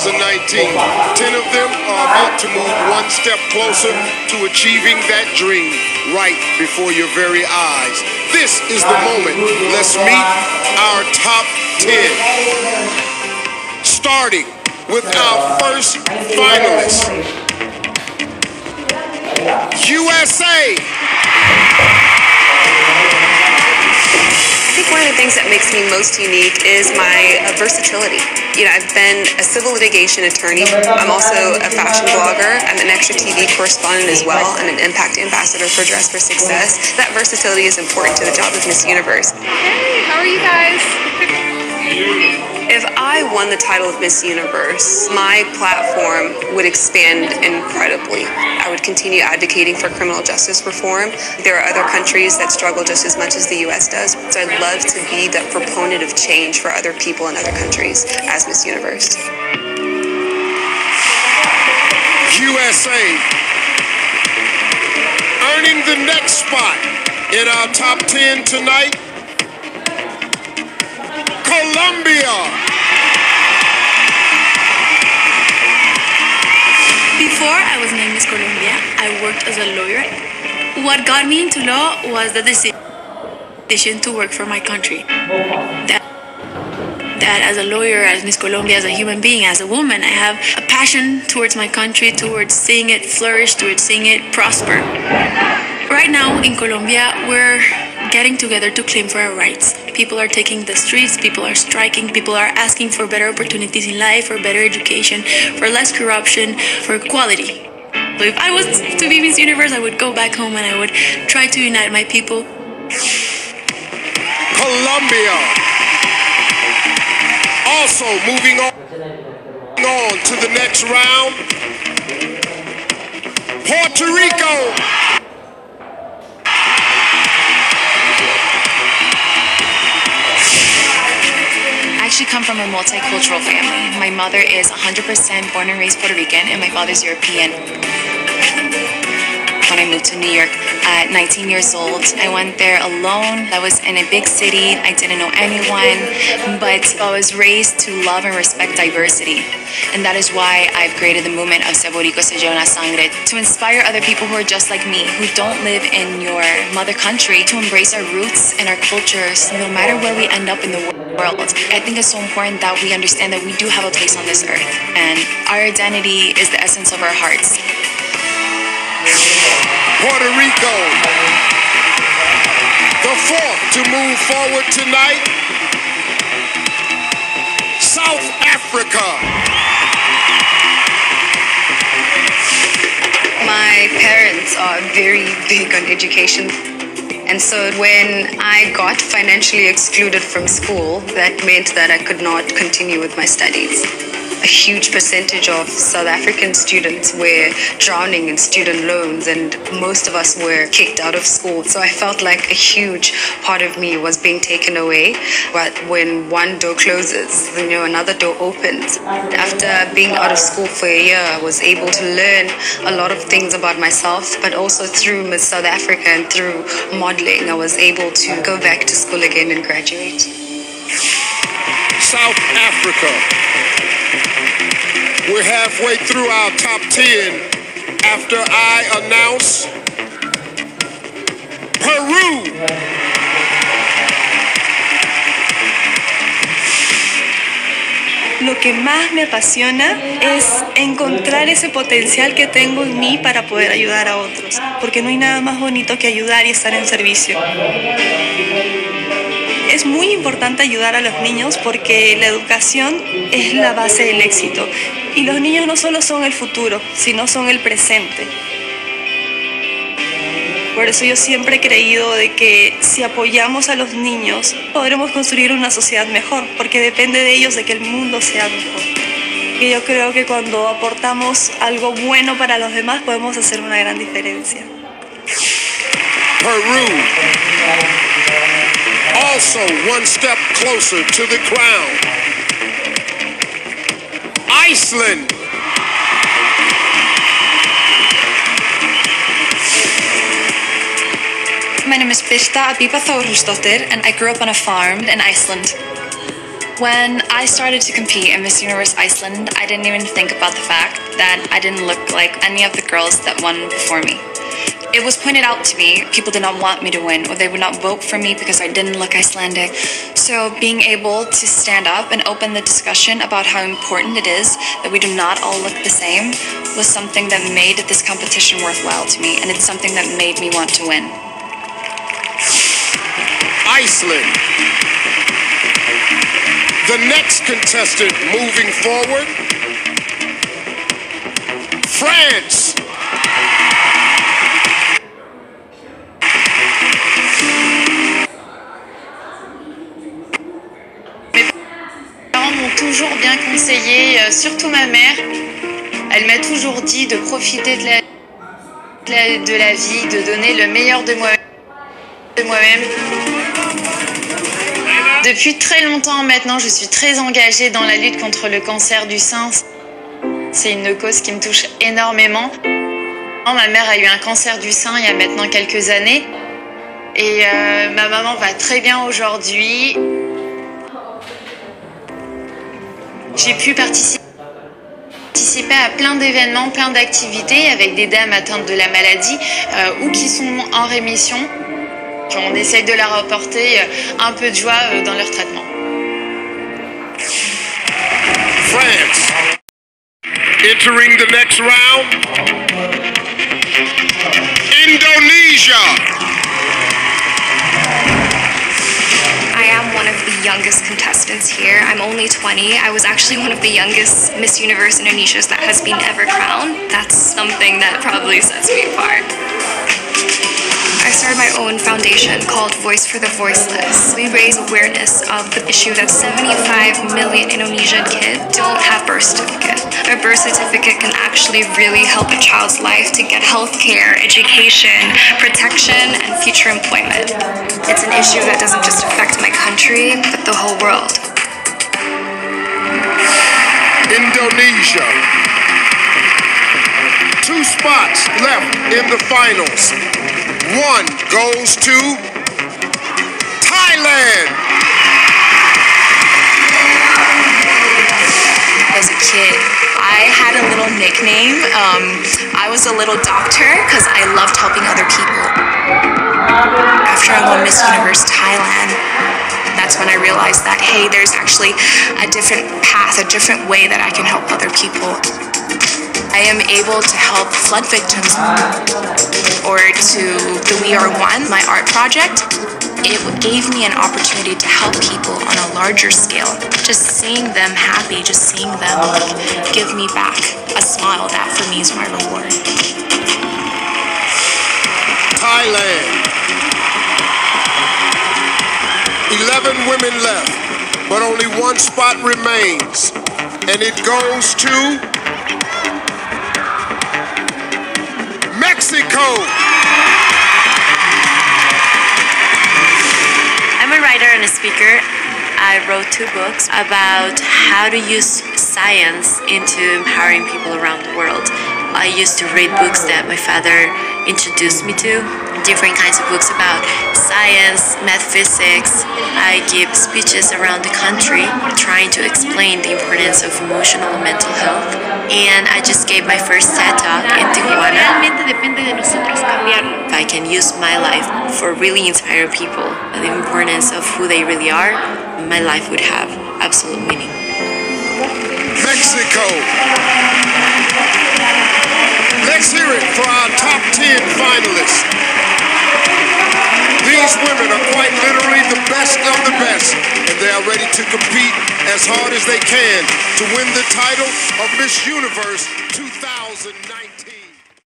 2019. 10 of them are about to move one step closer to achieving that dream right before your very eyes. This is the moment. Let's meet our top 10. Starting with our first finalist, USA. I think one of the things that makes me most unique is my versatility. You know, I've been a civil litigation attorney. I'm also a fashion blogger. I'm an extra TV correspondent as well. I'm an impact ambassador for Dress for Success. That versatility is important to the job of Miss Universe. Hey, how are you guys? If I won the title of Miss Universe, my platform would expand incredibly. I would continue advocating for criminal justice reform. There are other countries that struggle just as much as the U.S. does, so I'd love to be the proponent of change for other people in other countries as Miss Universe. USA earning the next spot in our top 10 tonight, Colombia. Before I was named Miss Colombia, I worked as a lawyer. What got me into law was the decision to work for my country. That as a lawyer, as Miss Colombia, as a human being, as a woman, I have a passion towards my country, towards seeing it flourish, towards seeing it prosper. Right now in Colombia, we're getting together to claim for our rights. People are taking the streets, people are striking, people are asking for better opportunities in life, for better education, for less corruption, for equality. So if I was to be Miss Universe, I would go back home and I would try to unite my people. Colombia. Also moving on to the next round, Puerto Rico. I actually come from a multicultural family. My mother is 100% born and raised Puerto Rican, and my father's European. When I moved to New York at 19 years old, I went there alone. I was in a big city. I didn't know anyone, but I was raised to love and respect diversity. And that is why I've created the movement of Se Boricua Se Lleva la Sangre, to inspire other people who are just like me, who don't live in your mother country, to embrace our roots and our cultures, no matter where we end up in the world. I think it's so important that we understand that we do have a place on this earth, and our identity is the essence of our hearts. Puerto Rico, the fourth to move forward tonight, South Africa. My parents are very big on education. And so when I got financially excluded from school, that meant that I could not continue with my studies. A huge percentage of South African students were drowning in student loans, and most of us were kicked out of school. So I felt like a huge part of me was being taken away. But when one door closes, another door opens. After being out of school for a year, I was able to learn a lot of things about myself, but also through Miss South Africa and through modeling, I was able to go back to school again and graduate. South Africa. We're halfway through our top 10 after I announce Peru. Lo que más me apasiona es encontrar ese potencial que tengo en mí para poder ayudar a otros, porque no hay nada más bonito que ayudar y estar en servicio. Es muy importante ayudar a los niños porque la educación es la base del éxito. Y los niños no solo son el futuro, sino son el presente. Por eso yo siempre he creído de que si apoyamos a los niños, podremos construir una sociedad mejor, porque depende de ellos de que el mundo sea mejor. Y yo creo que cuando aportamos algo bueno para los demás, podemos hacer una gran diferencia. Peru. Also one step closer to the crown. Iceland. My name is Birta Abiba Þórhallsdóttir, and I grew up on a farm in Iceland. When I started to compete in Miss Universe Iceland, I didn't even think about the fact that I didn't look like any of the girls that won before me. It was pointed out to me, people did not want me to win, or they would not vote for me because I didn't look Icelandic. So being able to stand up and open the discussion about how important it is that we do not all look the same was something that made this competition worthwhile to me, and it's something that made me want to win. Iceland. The next contestant moving forward, France. Toujours bien conseillé, surtout ma mère. Elle m'a toujours dit de profiter de la vie, de donner le meilleur de moi-même. Depuis très longtemps maintenant, je suis très engagée dans la lutte contre le cancer du sein. C'est une cause qui me touche énormément. Ma mère a eu un cancer du sein il y a maintenant quelques années. Et ma maman va très bien aujourd'hui. J'ai pu participer à plein d'événements, plein d'activités avec des dames atteintes de la maladie ou qui sont en rémission. On essaye de leur apporter un peu de joie dans leur traitement. France. Entering the next round. Indonesia. I am one of the youngest contestants here. I'm only 20. I was actually one of the youngest Miss Universe Indonesias that has been ever crowned. That's something that probably sets me apart. I started my own foundation called Voice for the Voiceless. We raise awareness of the issue that 75 million Indonesian kids don't have birth certificate. A birth certificate can actually really help a child's life to get health care, education, protection, and future employment. It's an issue that doesn't just affect my country, but the whole world. Indonesia. 2 spots left in the finals. 1 goes to Thailand. As a kid, I had a little nickname. I was a little doctor because I loved helping other people. After I won Miss Universe Thailand, that's when I realized that, hey, there's actually a different path, a different way that I can help other people. I am able to help flood victims, or to the We Are One, my art project. It gave me an opportunity to help people on a larger scale. Just seeing them happy, just seeing them give me back a smile, that for me is my reward. Thailand. 11 women left, but only 1 spot remains, and it goes to Mexico. I'm a writer and a speaker. I wrote 2 books about how to use science into empowering people around the world. I used to read books that my father introduced me to, different kinds of books about science, math, physics. I give speeches around the country trying to explain the importance of emotional and mental health. And I just gave my first TED Talk in Tijuana. Realmente depende de nosotros cambiarlo. If I can use my life for really inspiring people, the importance of who they really are, my life would have absolute meaning. Mexico. Let's hear it for our top 10 finalists. These women are quite literally the best of the best, and they are ready to compete as hard as they can to win the title of Miss Universe 2019.